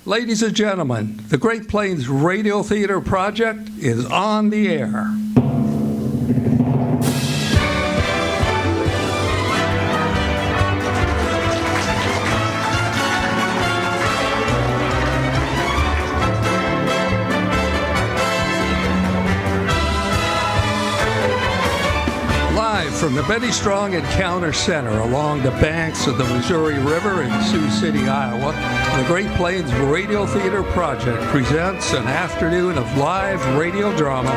Ladies and gentlemen, the Great Plains Radio Theater Project is on the air. From the Betty Strong Encounter Center along the banks of the Missouri River in Sioux City, Iowa, the Great Plains Radio Theater Project presents an afternoon of live radio drama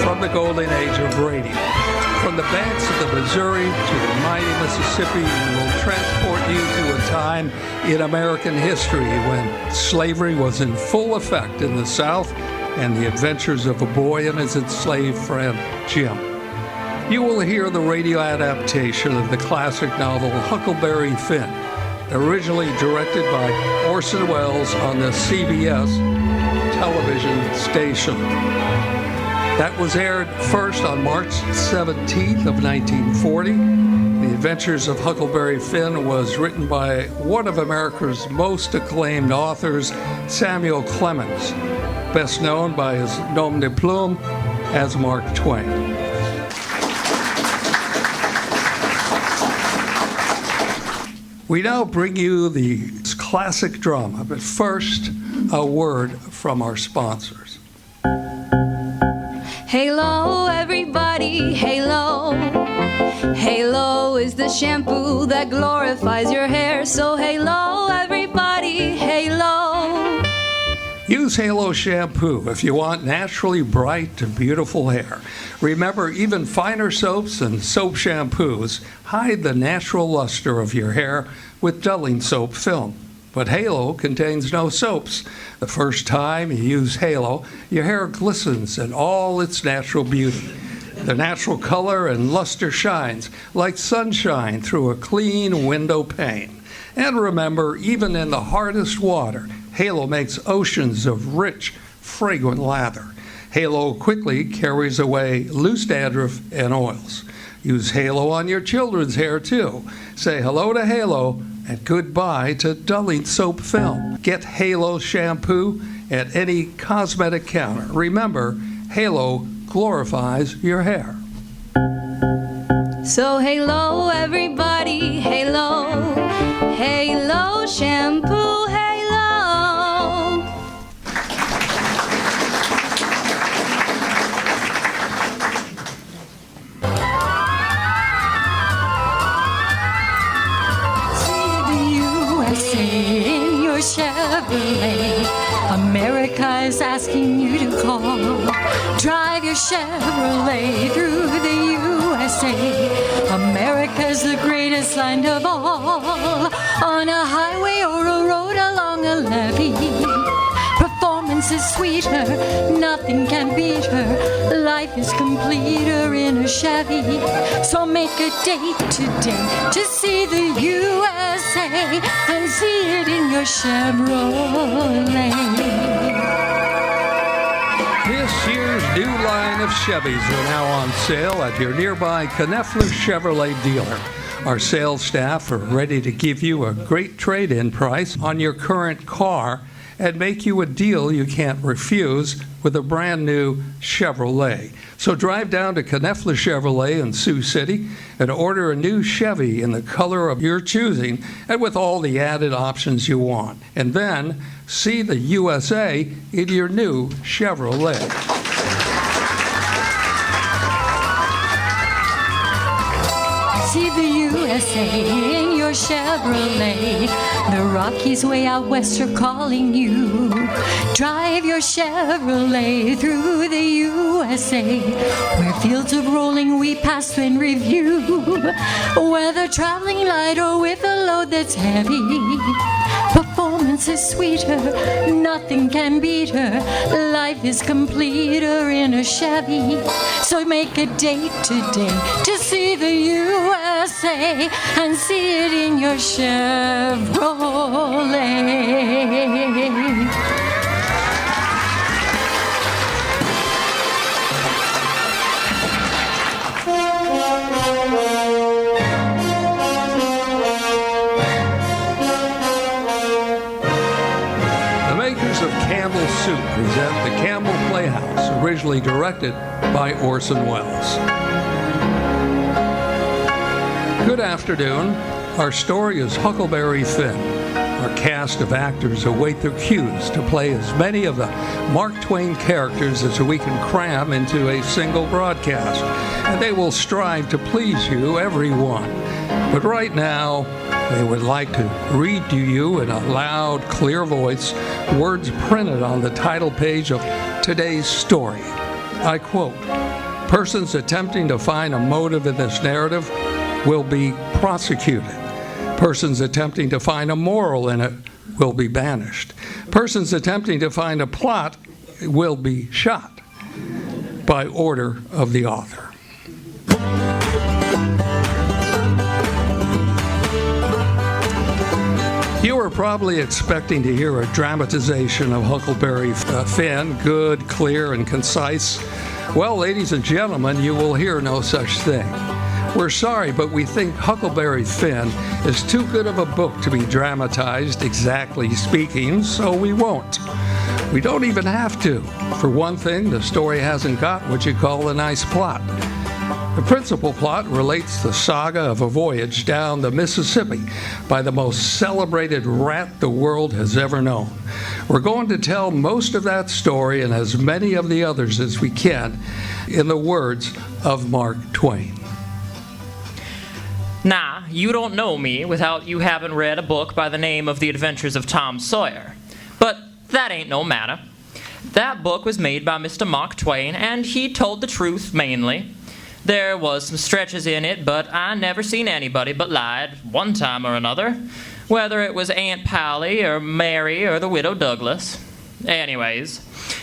from the golden age of radio. From the banks of the Missouri to the mighty Mississippi, we will transport you to a time in American history when slavery was in full effect in the South and the adventures of a boy and his enslaved friend, Jim. You will hear the radio adaptation of the classic novel Huckleberry Finn, originally directed by Orson Welles on the CBS television station. That was aired first on March 17th of 1940. The Adventures of Huckleberry Finn was written by one of America's most acclaimed authors, Samuel Clemens, best known by his nom de plume as Mark Twain. We now bring you the classic drama, but first, a word from our sponsors. Halo, everybody, halo. Halo is the shampoo that glorifies your hair. So halo, everybody, halo. Use Halo shampoo if you want naturally bright and beautiful hair. Remember, even finer soaps and soap shampoos hide the natural luster of your hair with dulling soap film. But Halo contains no soaps. The first time you use Halo, your hair glistens in all its natural beauty. The natural color and luster shines like sunshine through a clean window pane. And remember, even in the hardest water, Halo makes oceans of rich, fragrant lather. Halo quickly carries away loose dandruff and oils. Use Halo on your children's hair, too. Say hello to Halo and goodbye to dulling soap film. Get Halo shampoo at any cosmetic counter. Remember, Halo glorifies your hair. So halo, everybody, halo. Halo shampoo, halo. Chevrolet, America is asking you to call. Drive your Chevrolet through the USA. America's the greatest land of all. On a highway or a road along a levee, performance is sweeter, nothing can beat her. Life is completer in a Chevy. So make a date today to see the USA and see it in your Chevrolet. This year's new line of Chevys are now on sale at your nearby Knepfler Chevrolet dealer. Our sales staff are ready to give you a great trade-in price on your current car and make you a deal you can't refuse with a brand new Chevrolet. So drive down to Knepfler Chevrolet in Sioux City and order a new Chevy in the color of your choosing and with all the added options you want. And then see the USA in your new Chevrolet. See the USA in your Chevrolet. The Rockies way out west are calling you. Drive your Chevrolet through the USA, where fields of rolling we pass and review. Whether traveling light or with a load that's heavy, performance is sweeter, nothing can beat her. Life is completer in a Chevy. So make a date today to see the USA and see it in your Chevrolet. makers of Campbell Soup present the Campbell Playhouse, originally directed by Orson Welles. Good afternoon. Our story is Huckleberry Finn. Our cast of actors await their cues to play as many of the Mark Twain characters as we can cram into a single broadcast, and they will strive to please you, everyone. But right now, they would like to read to you in a loud, clear voice words printed on the title page of today's story. I quote, "Persons attempting to find a motive in this narrative will be prosecuted. Persons attempting to find a moral in it will be banished. Persons attempting to find a plot will be shot by order of the author." You are probably expecting to hear a dramatization of Huckleberry Finn, good, clear, and concise. Well, ladies and gentlemen, you will hear no such thing. We're sorry, but we think Huckleberry Finn is too good of a book to be dramatized, exactly speaking, so we won't. We don't even have to. For one thing, the story hasn't got what you call a nice plot. The principal plot relates the saga of a voyage down the Mississippi by the most celebrated rat the world has ever known. We're going to tell most of that story and as many of the others as we can in the words of Mark Twain. Nah, you don't know me without you having read a book by the name of The Adventures of Tom Sawyer. But that ain't no matter. That book was made by Mr. Mark Twain, and he told the truth mainly. There was some stretches in it, but I never seen anybody but lied, one time or another, whether it was Aunt Polly or Mary or the Widow Douglas. Anyways,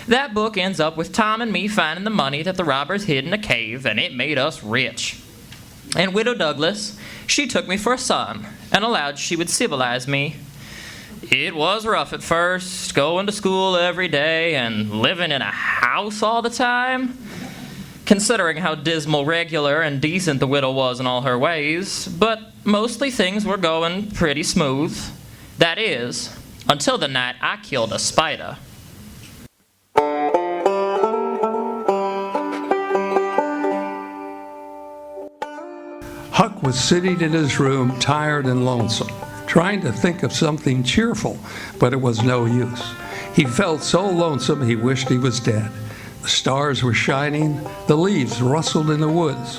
that book ends up with Tom and me finding the money that the robbers hid in a cave, and it made us rich. And Widow Douglas, she took me for a son and allowed she would civilize me. It was rough at first, going to school every day and living in a house all the time, considering how dismal, regular, and decent the widow was in all her ways, but mostly things were going pretty smooth. That is, until the night I killed a spider. Huck was sitting in his room, tired and lonesome, trying to think of something cheerful, but it was no use. He felt so lonesome he wished he was dead. The stars were shining, the leaves rustled in the woods.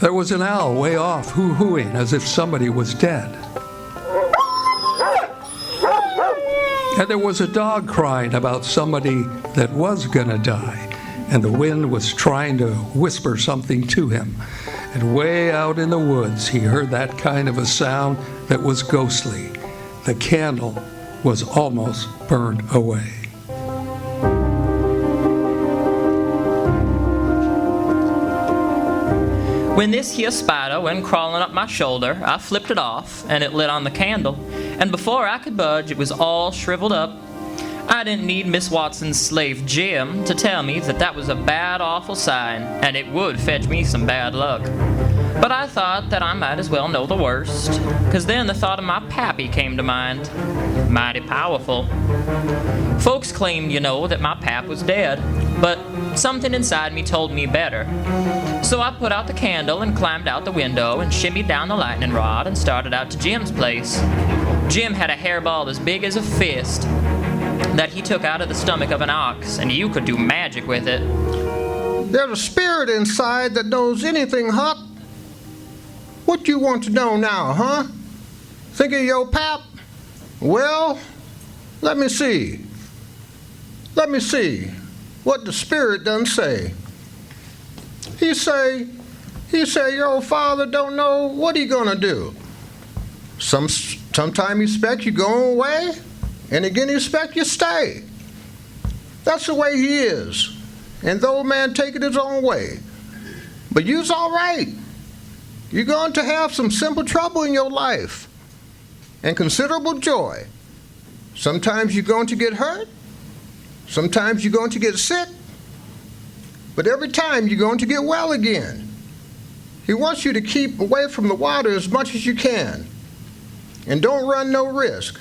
There was an owl way off, hoo-hooing as if somebody was dead. And there was a dog crying about somebody that was gonna die, and the wind was trying to whisper something to him. And way out in the woods, he heard that kind of a sound that was ghostly. The candle was almost burned away. When this here spider went crawling up my shoulder, I flipped it off, and it lit on the candle, and before I could budge, it was all shriveled up. I didn't need Miss Watson's slave Jim to tell me that that was a bad, awful sign, and it would fetch me some bad luck. But I thought that I might as well know the worst, 'cause then the thought of my pappy came to mind. Mighty powerful. Folks claimed, you know, that my pap was dead, but something inside me told me better. So I put out the candle and climbed out the window and shimmied down the lightning rod and started out to Jim's place. Jim had a hairball as big as a fist that he took out of the stomach of an ox, and you could do magic with it. There's a spirit inside that knows anything, Huck. What you want to know now, huh? Think of your pap? Well, let me see. Let me see what the spirit done say. He say your old father don't know what he gonna do. Sometime he expect you go away, and again he expect you stay. That's the way he is. And the old man take it his own way. But you's all right. You're going to have some simple trouble in your life and considerable joy. Sometimes you're going to get hurt. Sometimes you're going to get sick. But every time you're going to get well again. He wants you to keep away from the water as much as you can. and don't run no risk.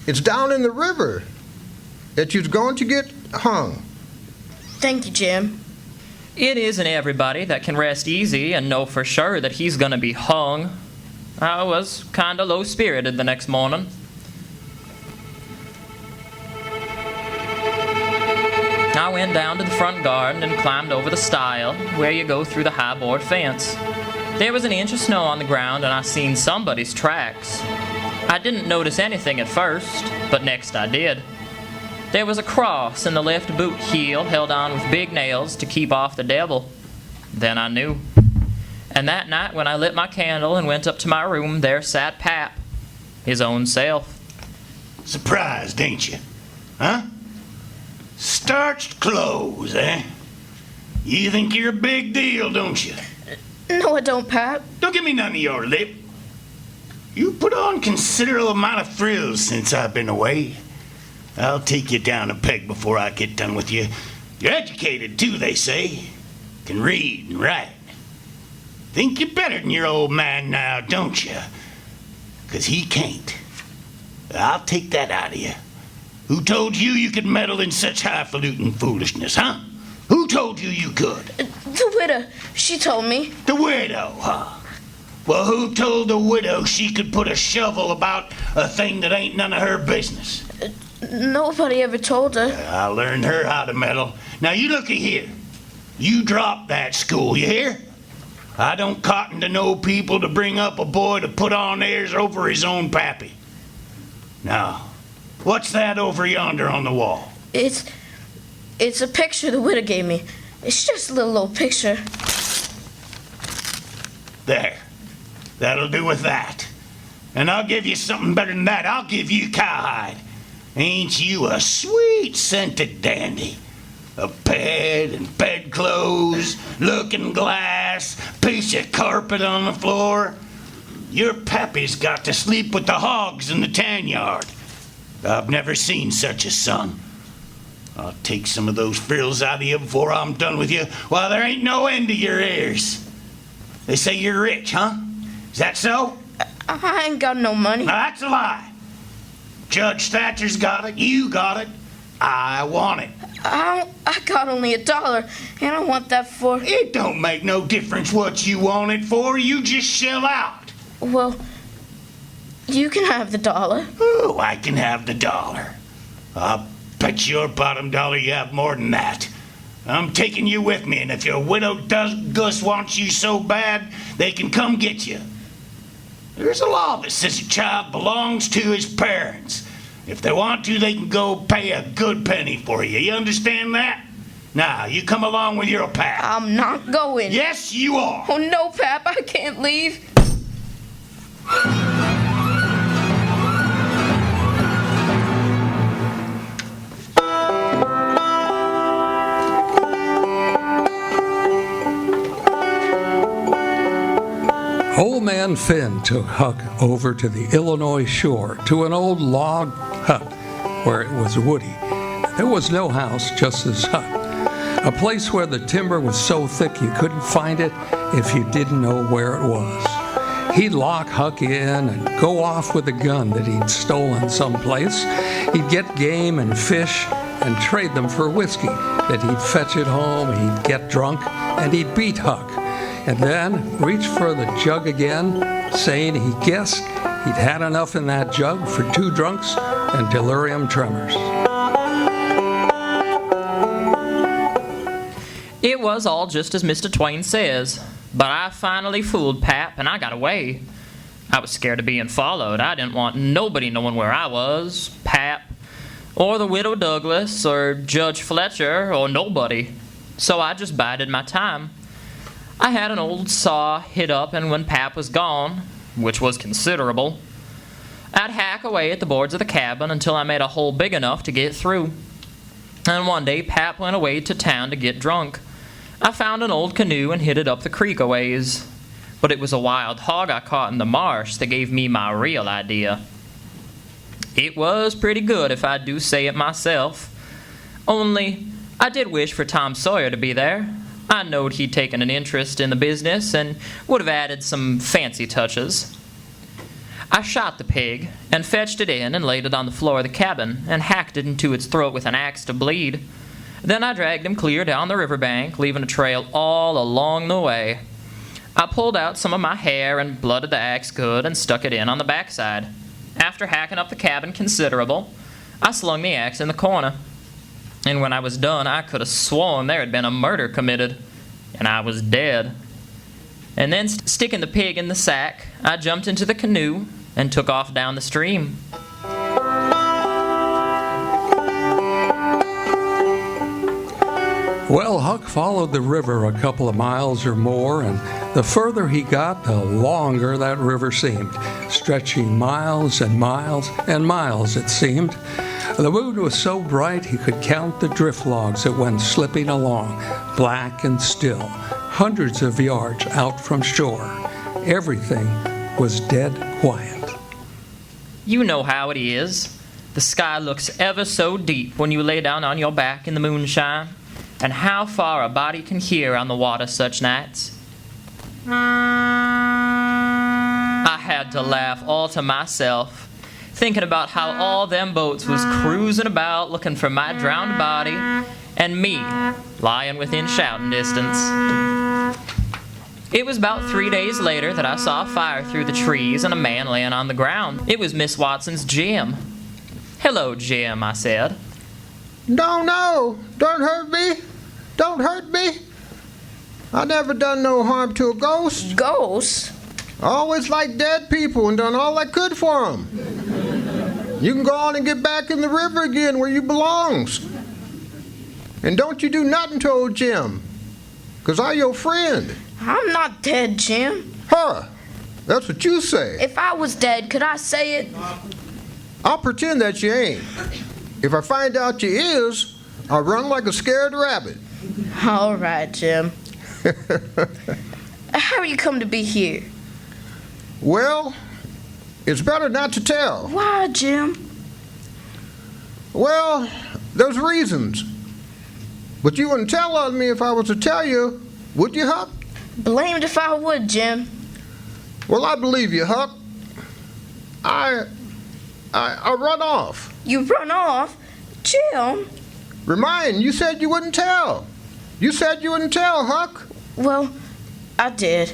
It's down in the river that you're going to get hung. Thank you, Jim. It isn't everybody that can rest easy and know for sure that he's gonna be hung. I was kinda low-spirited the next morning. I went down to the front garden and climbed over the stile, where you go through the high board fence. There was an inch of snow on the ground, and I seen somebody's tracks. I didn't notice anything at first, but next I did. There was a cross in the left boot heel held on with big nails to keep off the devil. Then I knew. And that night when I lit my candle and went up to my room, there sat Pap, his own self. Surprised, ain't you? Huh? Starched clothes, eh? You think you're a big deal, don't you? No, I don't, Pap. Don't give me none of your lip. You put on considerable amount of frills since I've been away. I'll take you down a peg before I get done with you. You're educated, too, they say. Can read and write. Think you're better than your old man now, don't you? 'Cause he can't. I'll take that out of you. Who told you you could meddle in such highfalutin foolishness, huh? Who told you you could? The widow, she told me. The widow, huh? Well, who told the widow she could put a shovel about a thing that ain't none of her business? Nobody ever told her. I learned her how to meddle. Now, you looky here. You drop that school, you hear? I don't cotton to no people to bring up a boy to put on airs over his own pappy. Now, what's that over yonder on the wall? It's a picture the widow gave me. It's just a little old picture. There. That'll do with that. And I'll give you something better than that. I'll give you cowhide. Ain't you a sweet-scented dandy? A bed and bedclothes, looking glass, piece of carpet on the floor. Your pappy's got to sleep with the hogs in the tan yard. I've never seen such a son. I'll take some of those frills out of you before I'm done with you, while there ain't no end to your ears. They say you're rich, huh? Is that so? I ain't got no money. Now, that's a lie. Judge Thatcher's got it. You got it. I want it. I got only $1, and I want that for... It don't make no difference what you want it for. You just shell out. Well, you can have the $1. Oh, I can have the $1. I'll bet your bottom dollar you have more than that. I'm taking you with me, and if your widow Douglas wants you so bad, they can come get you. There's a law that says a child belongs to his parents. If they want to, they can go pay a good penny for you. You understand that? Now, you come along with your pap. I'm not going. Yes, you are. Oh, no, Pap, I can't leave. Old Man Finn took Huck over to the Illinois shore to an old log hut where it was woody. There was no house, just this hut. A place where the timber was so thick you couldn't find it if you didn't know where it was. He'd lock Huck in and go off with a gun that he'd stolen someplace. He'd get game and fish and trade them for whiskey that he'd fetch at home. He'd get drunk and he'd beat Huck. And then reach for the jug again, saying he guessed he'd had enough in that jug for 2 drunks and delirium tremors. It was all just as Mr. Twain says, but I finally fooled Pap and I got away. I was scared of being followed. I didn't want nobody knowing where I was, Pap, or the widow Douglas, or Judge Fletcher, or nobody. So I just bided my time. I had an old saw hid up, and when Pap was gone, which was considerable, I'd hack away at the boards of the cabin until I made a hole big enough to get through. And one day Pap went away to town to get drunk. I found an old canoe and hid it up the creek a ways. But it was a wild hog I caught in the marsh that gave me my real idea. It was pretty good, if I do say it myself. Only, I did wish for Tom Sawyer to be there. I knowed he'd taken an interest in the business and would have added some fancy touches. I shot the pig and fetched it in and laid it on the floor of the cabin and hacked it into its throat with an axe to bleed. Then I dragged him clear down the riverbank, leaving a trail all along the way. I pulled out some of my hair and blooded the axe good and stuck it in on the backside. After hacking up the cabin considerable, I slung the axe in the corner. And when I was done, I could have sworn there had been a murder committed, and I was dead. And then, sticking the pig in the sack, I jumped into the canoe and took off down the stream. Well, Huck followed the river a couple of miles or more, and the further he got, the longer that river seemed, stretching miles and miles and miles, it seemed. The moon was so bright he could count the drift logs that went slipping along, black and still, hundreds of yards out from shore. Everything was dead quiet. You know how it is. The sky looks ever so deep when you lay down on your back in the moonshine, and how far a body can hear on the water such nights. I had to laugh all to myself, thinking about how all them boats was cruising about looking for my drowned body, and me lying within shouting distance. It was about 3 days later that I saw a fire through the trees and a man laying on the ground. It was Miss Watson's Jim. "Hello, Jim," I said. No, don't hurt me. Don't hurt me. I never done no harm to a ghost. Ghost? I always liked dead people and done all I could for them. You can go on and get back in the river again where you belongs. And don't you do nothing to old Jim, 'cause I your friend. I'm not dead, Jim. Huh, that's what you say. If I was dead, could I say it? I'll pretend that you ain't. If I find out you is, I'll run like a scared rabbit. All right, Jim. How you come to be here? Well, it's better not to tell. Why, Jim? Well, there's reasons. But you wouldn't tell on me if I was to tell you, would you, Huck? Blamed if I would, Jim. Well, I believe you, Huck. I run off. You run off? Jim? Remind, you said you wouldn't tell. You said you wouldn't tell, Huck. Well, I did.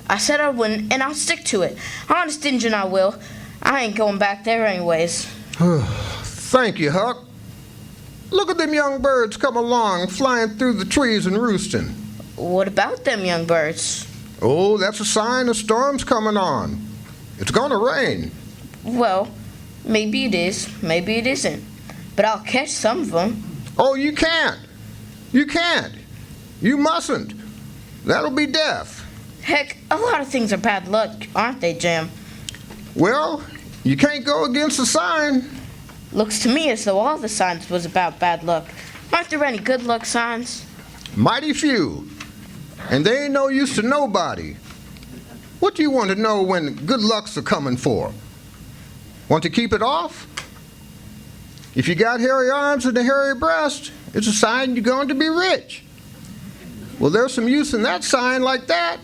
I said I wouldn't, and I'll stick to it. Honest Injun, I will. I ain't going back there anyways. Thank you, Huck. Look at them young birds come along, flying through the trees and roosting. What about them young birds? Oh, that's a sign a storm's coming on. It's gonna rain. Well, maybe it is, maybe it isn't. But I'll catch some of them. Oh, you can't. You can't. You mustn't. That'll be death. Heck, a lot of things are bad luck, aren't they, Jim? Well, you can't go against the sign. Looks to me as though all the signs was about bad luck. Aren't there any good luck signs? Mighty few. And they ain't no use to nobody. What do you want to know when good luck's are coming for? Want to keep it off? If you got hairy arms and a hairy breast, it's a sign you're going to be rich. Well, there's some use in that sign like that.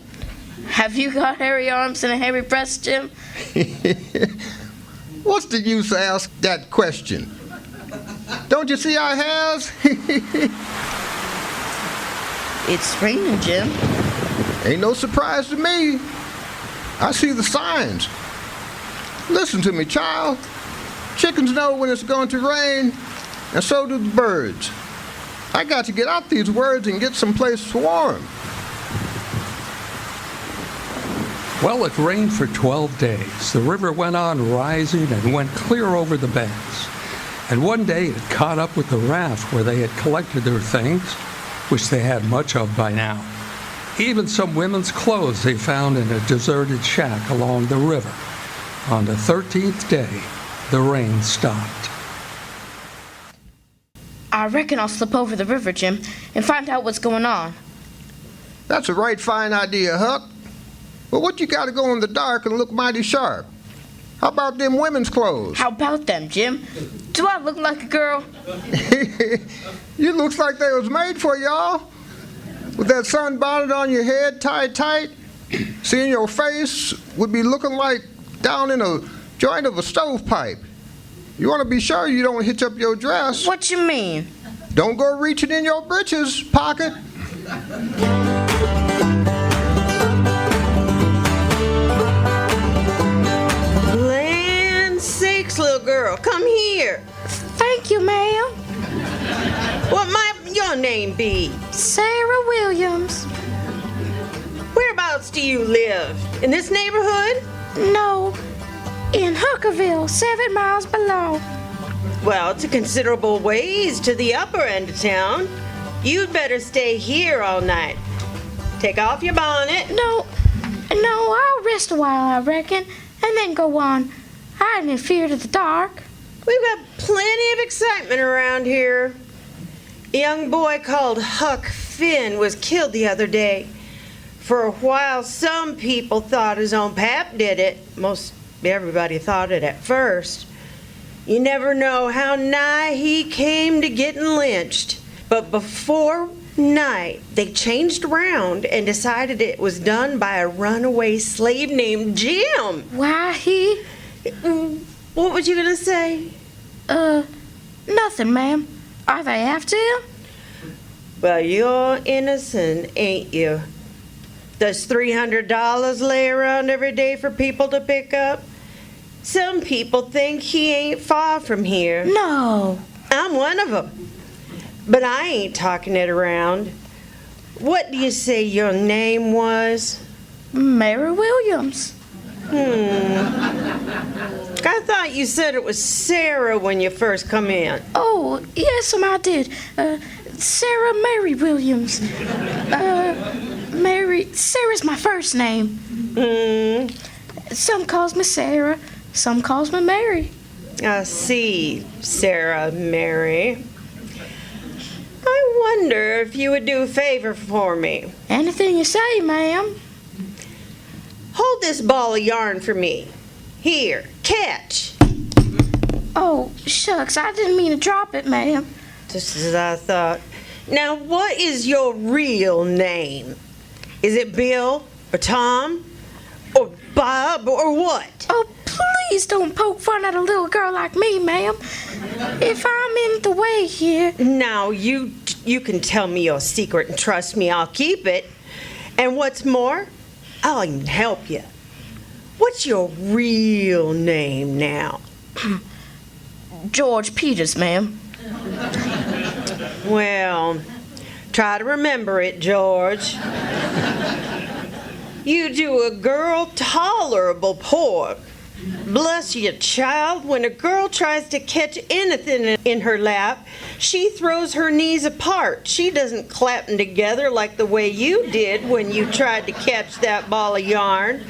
Have you got hairy arms and a hairy breast, Jim? What's the use to ask that question? Don't you see I has? It's raining, Jim. Ain't no surprise to me. I see the signs. Listen to me, child. Chickens know when it's going to rain, and so do the birds. I got to get out these words and get someplace warm. Well, it rained for 12 days. The river went on rising and went clear over the banks. And one day it caught up with the raft where they had collected their things, which they had much of by now. Even some women's clothes they found in a deserted shack along the river. On the 13th day, the rain stopped. I reckon I'll slip over the river, Jim, and find out what's going on. That's a right fine idea, Huck. But what you got to go in the dark and look mighty sharp? How about them women's clothes? How about them, Jim? Do I look like a girl? You looks like they was made for y'all. With that sunbonnet on your head tied tight, seeing your face would be looking like down in a joint of a stovepipe. You want to be sure you don't hitch up your dress. What you mean? Don't go reaching in your britches pocket. Land sakes, little girl, come here. Thank you, ma'am. What might your name be? Sarah Williams. Whereabouts do you live? In this neighborhood? No, in Huckleberry, 7 miles below. Well, it's a considerable ways to the upper end of town. You'd better stay here all night. Take off your bonnet. No, I'll rest a while, I reckon, and then go on. I ain't in fear of the dark. We've got plenty of excitement around here. A young boy called Huck Finn was killed the other day. For a while, some people thought his own pap did it. Most everybody thought it at first. You never know how nigh he came to getting lynched. But before night, they changed around and decided it was done by a runaway slave named Jim. Why, he... What was you gonna say? Nothing, ma'am. Are they after him? Well, you're innocent, ain't you? Does $300 lay around every day for people to pick up? Some people think he ain't far from here. No. I'm one of them. But I ain't talking it around. What do you say your name was? Mary Williams. I thought you said it was Sarah when you first come in. Oh, yes, I did. Sarah Mary Williams. Sarah's my first name. Some calls me Sarah, some calls me Mary. I see, Sarah Mary. I wonder if you would do a favor for me. Anything you say, ma'am. Hold this ball of yarn for me. Here, catch. Oh, shucks, I didn't mean to drop it, ma'am. Just as I thought. Now, what is your real name? Is it Bill or Tom or Bob or what? Oh, please don't poke fun at a little girl like me, ma'am. If I'm in the way here... Now, you can tell me your secret and trust me, I'll keep it. And what's more, I'll even help you. What's your real name now? George Peters, ma'am. Well, try to remember it, George. You do a girl tolerable poor. Bless you, child, when a girl tries to catch anything in her lap, she throws her knees apart. She doesn't clap them together like the way you did when you tried to catch that ball of yarn.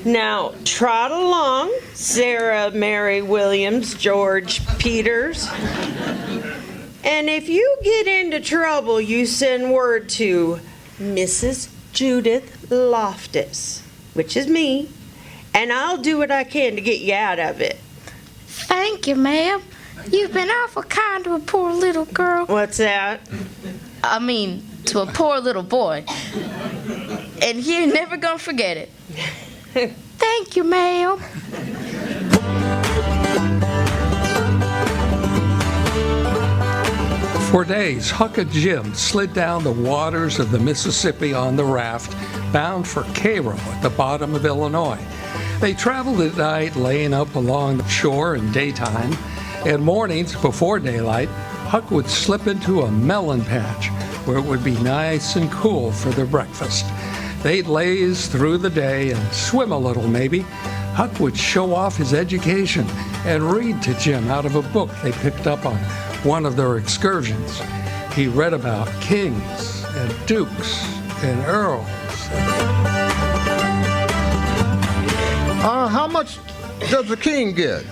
Now, trot along, Sarah Mary Williams, George Peters. And if you get into trouble, you send word to Mrs. Judith Loftus, which is me, and I'll do what I can to get you out of it. Thank you, ma'am. You've been awful kind to a poor little girl. What's that? I mean, to a poor little boy. And you're never gonna forget it. Thank you, ma'am. For days, Huck and Jim slid down the waters of the Mississippi on the raft, bound for Cairo at the bottom of Illinois. They traveled at night, laying up along the shore in daytime, and mornings before daylight, Huck would slip into a melon patch where it would be nice and cool for their breakfast. They'd laze through the day and swim a little, maybe. Huck would show off his education and read to Jim out of a book they picked up on one of their excursions. He read about kings and dukes and earls. How much does the king get?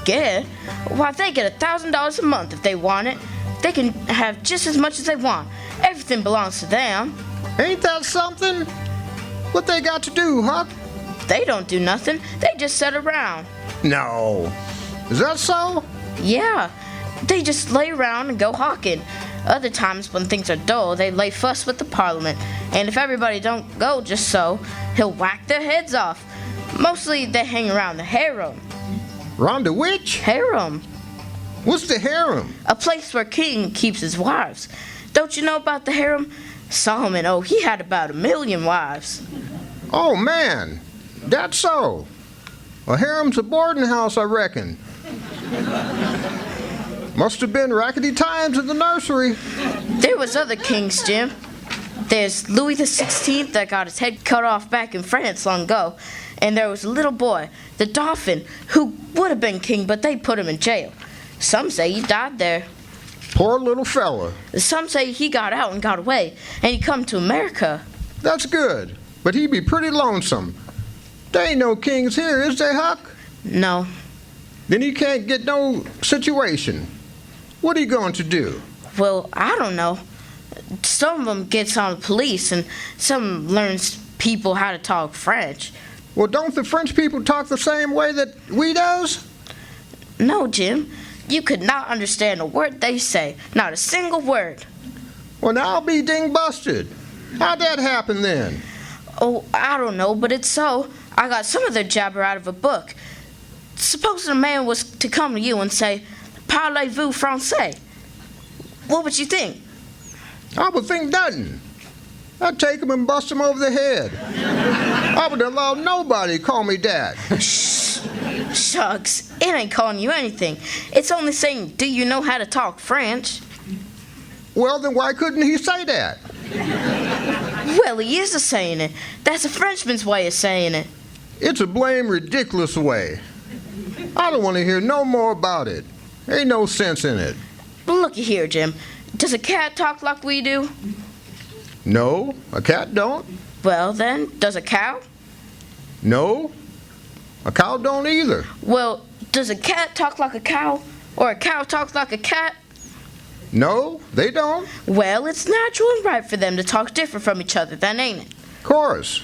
Get? Why, they get $1,000 a month if they want it. They can have just as much as they want. Everything belongs to them. Ain't that something? What they got to do, Huck? They don't do nothing. They just sit around. No. Is that so? Yeah. They just lay around and go hawking. Other times when things are dull, they lay fuss with the Parliament. And if everybody don't go just so, he'll whack their heads off. Mostly they hang around the harem. Around the which? Harem. What's the harem? A place where king keeps his wives. Don't you know about the harem? Solomon, oh, he had about 1 million wives. Oh, man. That's so. A harem's a boarding house, I reckon. Must have been rackety times in the nursery. There was other kings, Jim. There's Louis XVI that got his head cut off back in France long ago. And there was a little boy, the Dauphin, who would have been king, but they put him in jail. Some say he died there. Poor little fella. Some say he got out and got away, and he come to America. That's good, but he'd be pretty lonesome. There ain't no kings here, is there, Huck? No. Then he can't get no situation. What are you going to do? Well, I don't know. Some of them gets on the police, and some learns people how to talk French. Well, don't the French people talk the same way that we does? No, Jim. You could not understand a word they say. Not a single word. Well, now I'll be ding busted. How'd that happen then? Oh, I don't know, but it's so. I got some of their jabber out of a book. Suppose a man was to come to you and say, "Parlez-vous français?" What would you think? I would think nothing. I'd take him and bust him over the head. I would allow nobody to call me that. Shucks, it ain't calling you anything. It's only saying, do you know how to talk French? Well, then why couldn't he say that? Well, he is a saying it. That's a Frenchman's way of saying it. It's a blame ridiculous way. I don't want to hear no more about it. Ain't no sense in it. Looky here, Jim. Does a cat talk like we do? No, a cat don't. Well, then, does a cow? No, a cow don't either. Well, does a cat talk like a cow? Or a cow talk like a cat? No, they don't. Well, it's natural and right for them to talk different from each other, then ain't it? Of course.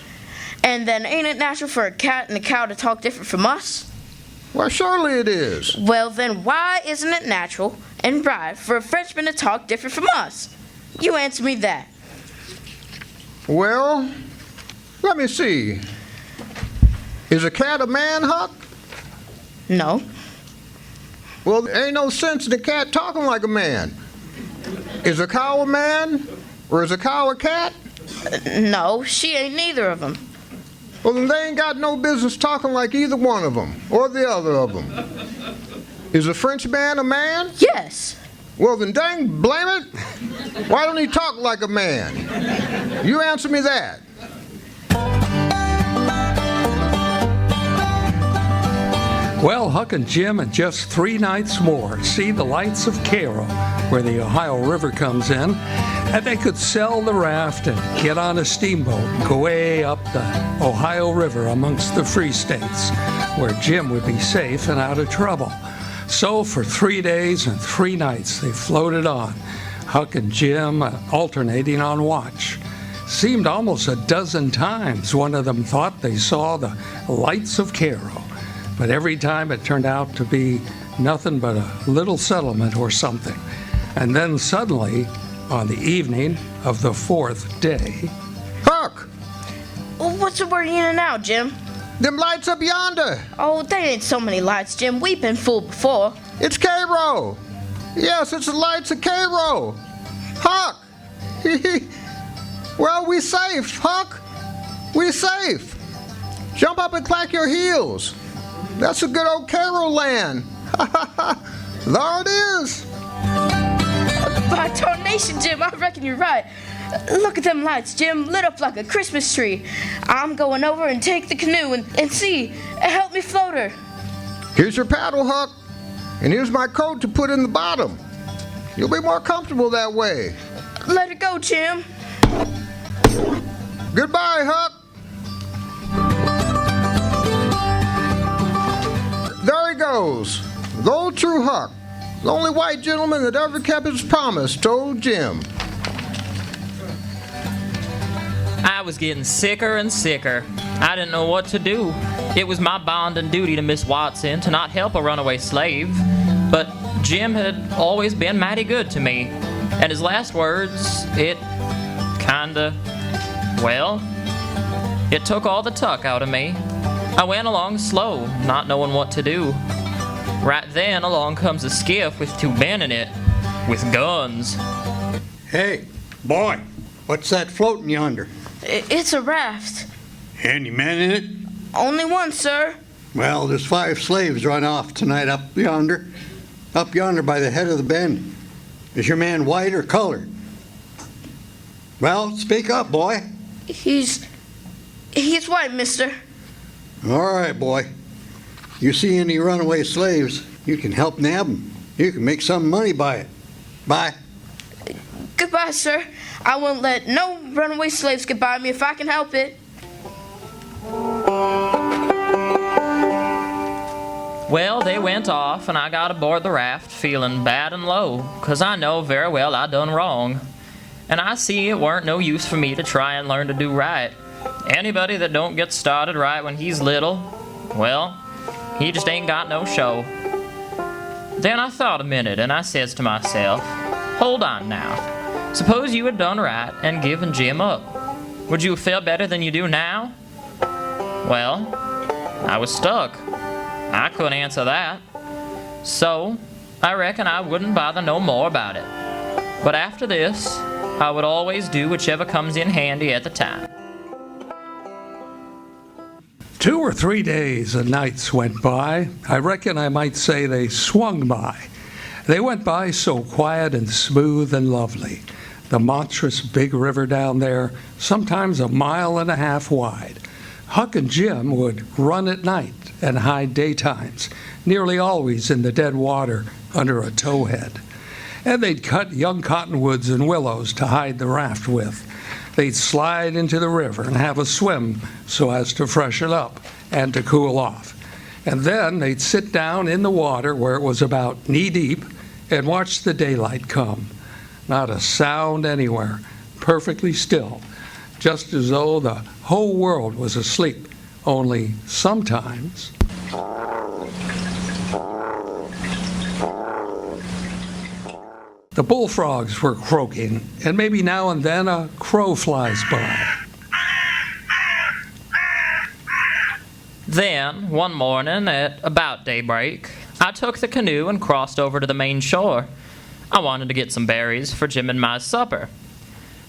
And then ain't it natural for a cat and a cow to talk different from us? Well, surely it is. Well, then why isn't it natural and right for a Frenchman to talk different from us? You answer me that. Well, let me see. Is a cat a man, Huck? No. Well, there ain't no sense in a cat talking like a man. Is a cow a man? Or is a cow a cat? No, she ain't neither of them. Well, then they ain't got no business talking like either one of them, or the other of them. Is a French man a man? Yes. Well, then dang blame it, why don't he talk like a man? You answer me that. Well, Huck and Jim in just 3 nights more see the lights of Cairo, where the Ohio River comes in, and they could sell the raft and get on a steamboat and go way up the Ohio River amongst the free states, where Jim would be safe and out of trouble. So for 3 days and 3 nights they floated on, Huck and Jim alternating on watch. Seemed almost a dozen times one of them thought they saw the lights of Cairo. But every time it turned out to be nothing but a little settlement or something. And then suddenly, on the evening of the 4th day... Huck! What's the word in and now, Jim? Them lights up yonder! Oh, there ain't so many lights, Jim. We've been fooled before. It's Cairo! Yes, it's the lights of Cairo! Huck! Well, we safe, Huck! We safe! Jump up and clack your heels! That's a good old Cairo land! There it is! By tarnation, Jim, I reckon you're right. Look at them lights, Jim, lit up like a Christmas tree. I'm going over and take the canoe and see. Help me float her. Here's your paddle, Huck. And here's my coat to put in the bottom. You'll be more comfortable that way. Let her go, Jim. Goodbye, Huck. There he goes. The old true Huck. The only white gentleman that ever kept his promise to old Jim. I was getting sicker and sicker. I didn't know what to do. It was my bond and duty to Miss Watson to not help a runaway slave. But Jim had always been mighty good to me. And his last words, it took all the tuck out of me. I went along slow, not knowing what to do. Right then, along comes a skiff with two men in it, with guns. Hey, boy, what's that floating yonder? It's a raft. Any men in it? Only one, sir. Well, there's 5 slaves run off tonight up yonder by the head of the bend. Is your man white or colored? Well, speak up, boy. He's white, mister. All right, boy. You see any runaway slaves, you can help nab them. You can make some money by it. Bye. Goodbye, sir. I won't let no runaway slaves get by me if I can help it. Well, they went off, and I got aboard the raft feeling bad and low, 'cause I know very well I done wrong. And I see it weren't no use for me to try and learn to do right. Anybody that don't get started right when he's little, well, he just ain't got no show. Then I thought a minute, and I says to myself, hold on now. Suppose you had done right and given Jim up. Would you feel better than you do now? Well, I was stuck. I couldn't answer that. So, I reckon I wouldn't bother no more about it. But after this, I would always do whichever comes in handy at the time. 2 or 3 days and nights went by. I reckon I might say they swung by. They went by so quiet and smooth and lovely. The monstrous big river down there, sometimes 1.5 miles wide. Huck and Jim would run at night and hide daytimes, nearly always in the dead water under a towhead. And they'd cut young cottonwoods and willows to hide the raft with. They'd slide into the river and have a swim so as to freshen up and to cool off. And then they'd sit down in the water where it was about knee-deep and watch the daylight come. Not a sound anywhere, perfectly still, just as though the whole world was asleep, only sometimes. The bullfrogs were croaking, and maybe now and then a crow flies by. Then, one morning at about daybreak, I took the canoe and crossed over to the main shore. I wanted to get some berries for Jim and my supper.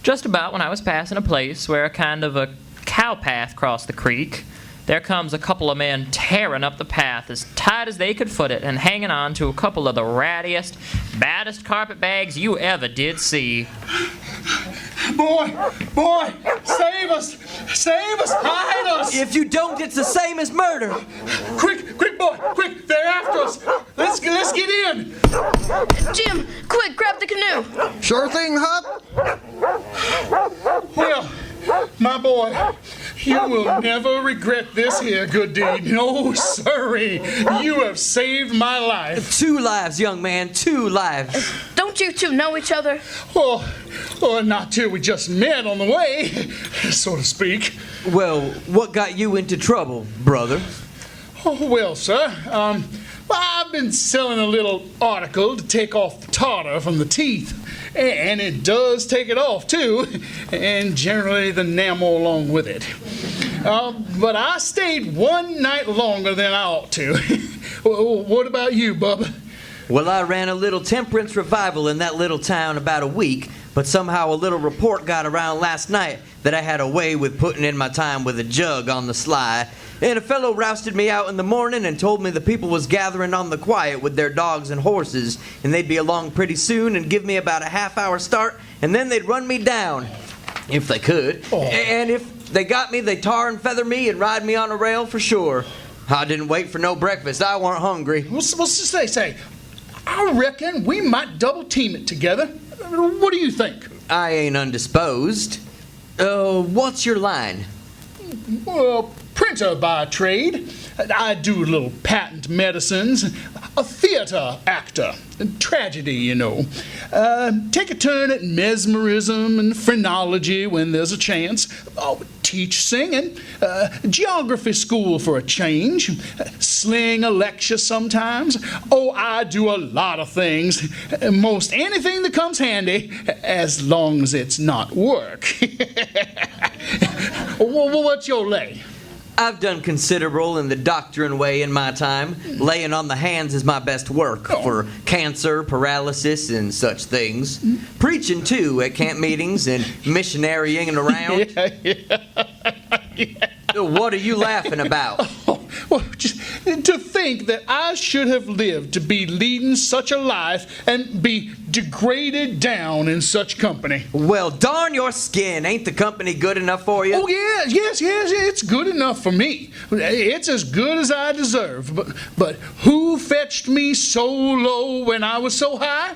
Just about when I was passing a place where a kind of a cow path crossed the creek, there comes a couple of men tearing up the path as tight as they could foot it and hanging on to a couple of the rattiest, baddest carpetbags you ever did see. Boy, save us, hide us. If you don't, it's the same as murder. Quick, boy, quick, they're after us. Let's get in. Jim, quick, grab the canoe. Sure thing, Huck. Well, my boy, you will never regret this here good deed. No, sirree. You have saved my life. 2 lives, young man, 2 lives. Don't you two know each other? Oh, not till we just met on the way, so to speak. Well, what got you into trouble, brother? Oh, well, sir, I've been selling a little article to take off the tartar from the teeth. And it does take it off, too, and generally the enamel along with it. But I stayed 1 night longer than I ought to. What about you, Bubba? Well, I ran a little temperance revival in that little town about a week, but somehow a little report got around last night that I had a way with putting in my time with a jug on the sly. And a fellow rousted me out in the morning and told me the people was gathering on the quiet with their dogs and horses, and they'd be along pretty soon and give me about a half-hour start, and then they'd run me down, if they could. Oh. And if they got me, they'd tar and feather me and ride me on a rail for sure. I didn't wait for no breakfast. I weren't hungry. What's say? I reckon we might double team it together. What do you think? I ain't undisposed. What's your line? Well, printer by trade. I do little patent medicines. A theater actor. Tragedy, you know. Take a turn at mesmerism and phrenology when there's a chance. Teach singing. Geography school for a change. Sling a lecture sometimes. I do a lot of things. Most anything that comes handy, as long as it's not work. What's your lay? I've done considerable in the doctrine way in my time. Laying on the hands is my best work for cancer, paralysis, and such things. Preaching, too, at camp meetings and missionarying around. What are you laughing about? Well, just to think that I should have lived to be leading such a life and be degraded down in such company. Well, darn your skin. Ain't the company good enough for you? Oh, yes, it's good enough for me. It's as good as I deserve. But who fetched me so low when I was so high?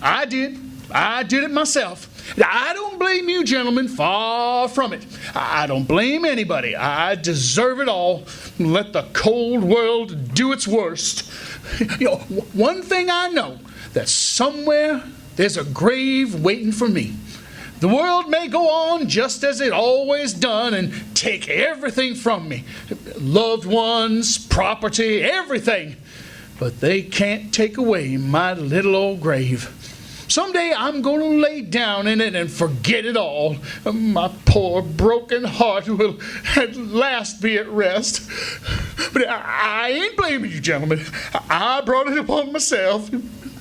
I did. I did it myself. I don't blame you, gentlemen. Far from it. I don't blame anybody. I deserve it all. Let the cold world do its worst. You know, one thing I know, that somewhere there's a grave waiting for me. The world may go on just as it always done and take everything from me. Loved ones, property, everything. But they can't take away my little old grave. Someday I'm going to lay down in it and forget it all. My poor broken heart will at last be at rest. But I ain't blaming you, gentlemen. I brought it upon myself.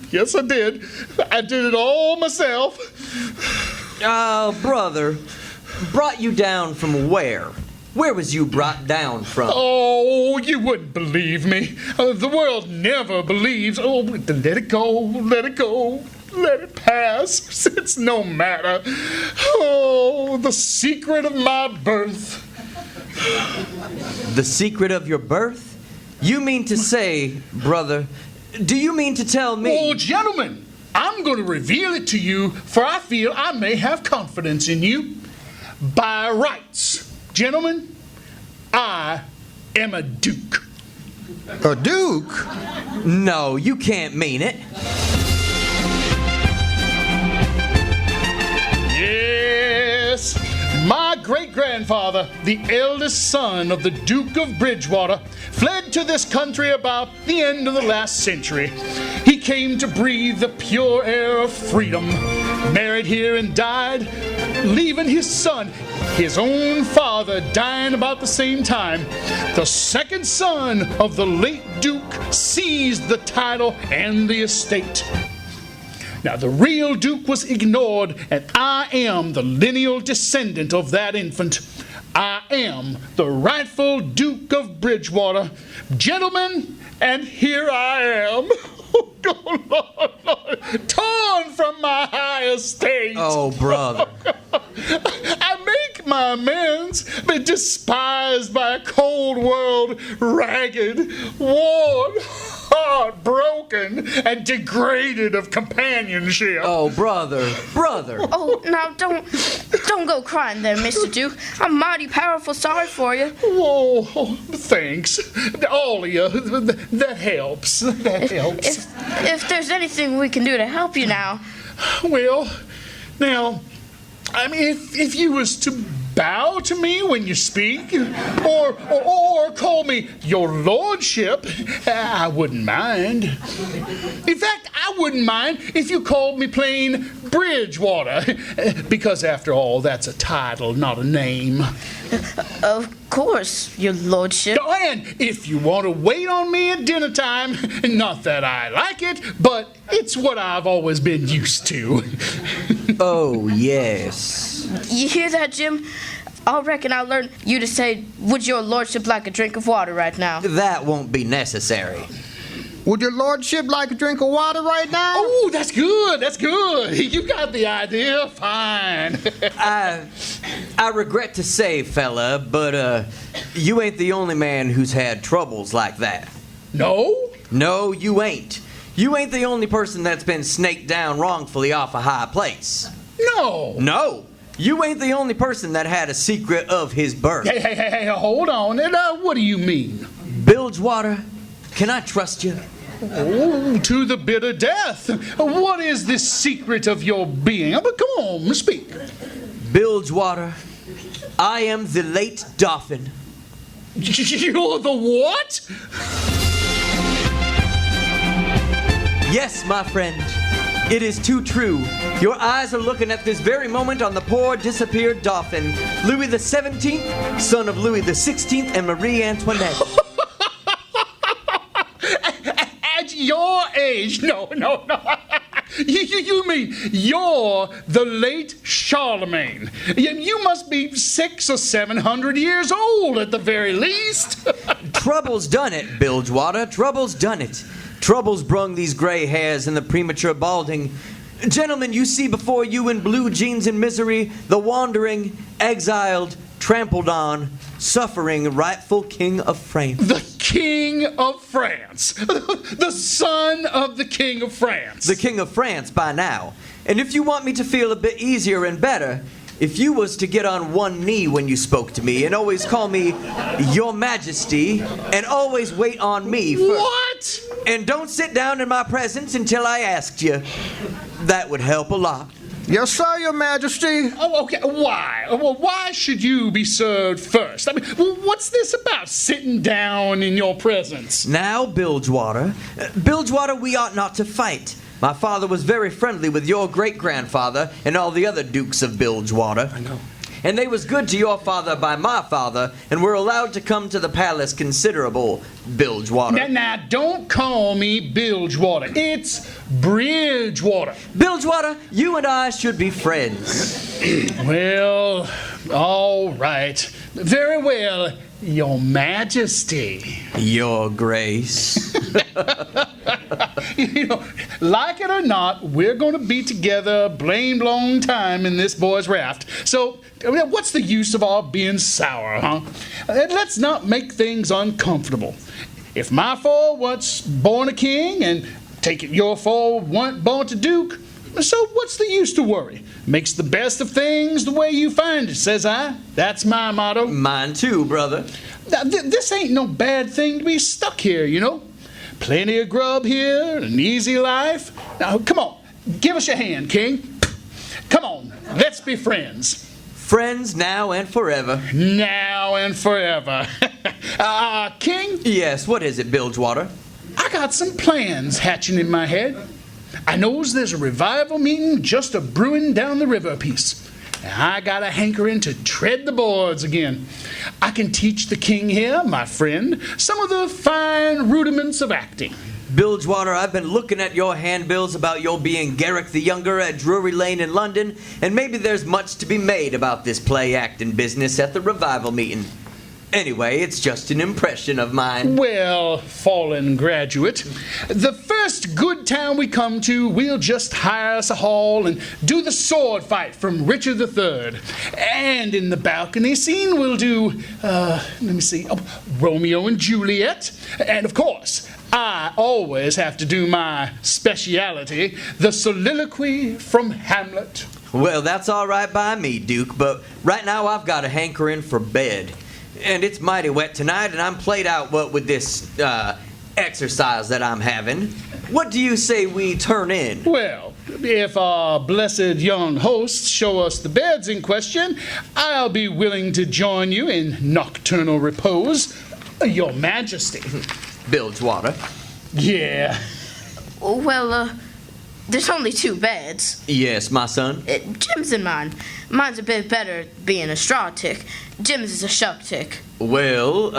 Yes, I did. I did it all myself. Oh, brother. Brought you down from where? Where was you brought down from? Oh, you wouldn't believe me. The world never believes. Oh, let it go, let it go. Let it pass. It's no matter. Oh, the secret of my birth. The secret of your birth? You mean to say, brother, do you mean to tell me? Oh, gentlemen, I'm going to reveal it to you, for I feel I may have confidence in you. By rights, gentlemen, I am a duke. A duke? No, you can't mean it. Yes, my great-grandfather, the eldest son of the Duke of Bridgewater, fled to this country about the end of the last century. He came to breathe the pure air of freedom, married here and died, leaving his son, his own father, dying about the same time. The second son of the late Duke seized the title and the estate. Now, the real Duke was ignored, and I am the lineal descendant of that infant. I am the rightful Duke of Bridgewater. Gentlemen, and here I am. Oh, Lord, torn from my high estate. Oh, brother. I make my amends, but despised by a cold world, ragged, worn, heartbroken, and degraded of companionship. Oh, brother. Oh, now don't go crying there, Mr. Duke. I'm mighty powerful sorry for you. Oh, thanks. All of you. That helps. That helps. If there's anything we can do to help you now. Well, now, I mean, if you was to bow to me when you speak, or call me your lordship, I wouldn't mind. In fact, I wouldn't mind if you called me plain Bridgewater, because after all, that's a title, not a name. Of course, your lordship. And if you want to wait on me at dinner time, not that I like it, but it's what I've always been used to. Oh, yes. You hear that, Jim? I reckon I'll learn you to say, would your lordship like a drink of water right now? That won't be necessary. Would your lordship like a drink of water right now? Oh, that's good. That's good. You got the idea. Fine. I regret to say, fella, but you ain't the only man who's had troubles like that. No? No, you ain't. You ain't the only person that's been snaked down wrongfully off a high place. No. No. You ain't the only person that had a secret of his birth. Hey, hold on. What do you mean? Bilgewater, can I trust you? Oh, to the bitter death. What is this secret of your being? But come on, speak. Bilgewater, I am the late Dauphin. You're the what? Yes, my friend. It is too true. Your eyes are looking at this very moment on the poor disappeared dauphin, Louis the 17th, son of Louis the 16th and Marie Antoinette. At your age? No. You mean you're the late Charlemagne? You must be 600 or 700 years old at the very least. Trouble's done it, Bilgewater. Trouble's done it. Trouble's brung these gray hairs and the premature balding. Gentlemen, you see before you in blue jeans and misery the wandering, exiled, trampled on, suffering rightful King of France. The King of France. The son of the King of France. The King of France by now. And if you want me to feel a bit easier and better, if you was to get on one knee when you spoke to me and always call me Your Majesty and always wait on me first. What? And don't sit down in my presence until I asked you. That would help a lot. Yes, sir, Your Majesty. Oh, okay. Why? Well, why should you be served first? I mean, what's this about sitting down in your presence? Now, Bilgewater. Bilgewater, we ought not to fight. My father was very friendly with your great-grandfather and all the other dukes of Bilgewater. I know. And they was good to your father by my father, and were allowed to come to the palace considerable, Bilgewater. Now, don't call me Bilgewater. It's Bridgewater. Bilgewater, you and I should be friends. Well, all right. Very well, Your Majesty. Your Grace. You know, like it or not, we're going to be together a blamed long time in this boy's raft. So, what's the use of our being sour, huh? Let's not make things uncomfortable. If my four once born a king, and take it your four weren't born to duke, so what's the use to worry? Makes the best of things the way you find it, says I. That's my motto. Mine too, brother. Now, this ain't no bad thing to be stuck here, you know. Plenty of grub here, an easy life. Now, come on, give us your hand, King. Come on, let's be friends. Friends now and forever. Now and forever. King? Yes, what is it, Bilgewater? I got some plans hatching in my head. I knows there's a revival meeting just a-brewing down the river a piece. I got a hankering to tread the boards again. I can teach the king here, my friend, some of the fine rudiments of acting. Bilgewater, I've been looking at your handbills about your being Garrick the Younger at Drury Lane in London, and maybe there's much to be made about this play acting business at the revival meeting. Anyway, it's just an impression of mine. Well, fallen graduate, the first good town we come to, we'll just hire us a hall and do the sword fight from Richard III. And in the balcony scene, we'll do, Romeo and Juliet. And of course, I always have to do my speciality, the soliloquy from Hamlet. Well, that's all right by me, Duke, but right now I've got a hankering for bed. And it's mighty wet tonight, and I'm played out with this exercise that I'm having. What do you say we turn in? Well, if our blessed young hosts show us the beds in question, I'll be willing to join you in nocturnal repose, Your Majesty. Bilgewater. Yeah. Well, there's only 2 beds. Yes, my son. Jim's and mine. Mine's a bit better being a straw tick. Jim's is a shuck tick. Well,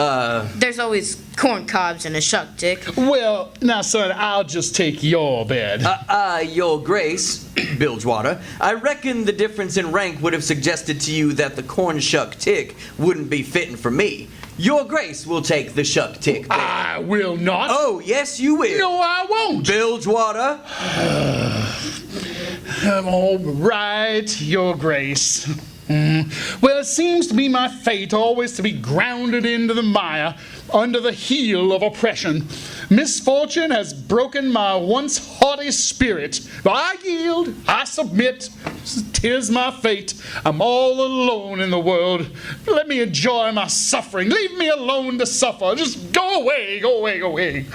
There's always corn cobs in a shuck tick. Well, now, son, I'll just take your bed. Your Grace, Bilgewater, I reckon the difference in rank would have suggested to you that the corn shuck tick wouldn't be fitting for me. Your Grace will take the shuck tick bed. I will not. Oh, yes, you will. No, I won't. Bilgewater. All right, Your Grace. Well, it seems to be my fate always to be grounded into the mire, under the heel of oppression. Misfortune has broken my once haughty spirit. I yield, I submit. 'Tis my fate. I'm all alone in the world. Let me enjoy my suffering. Leave me alone to suffer. Just go away, go away, go away.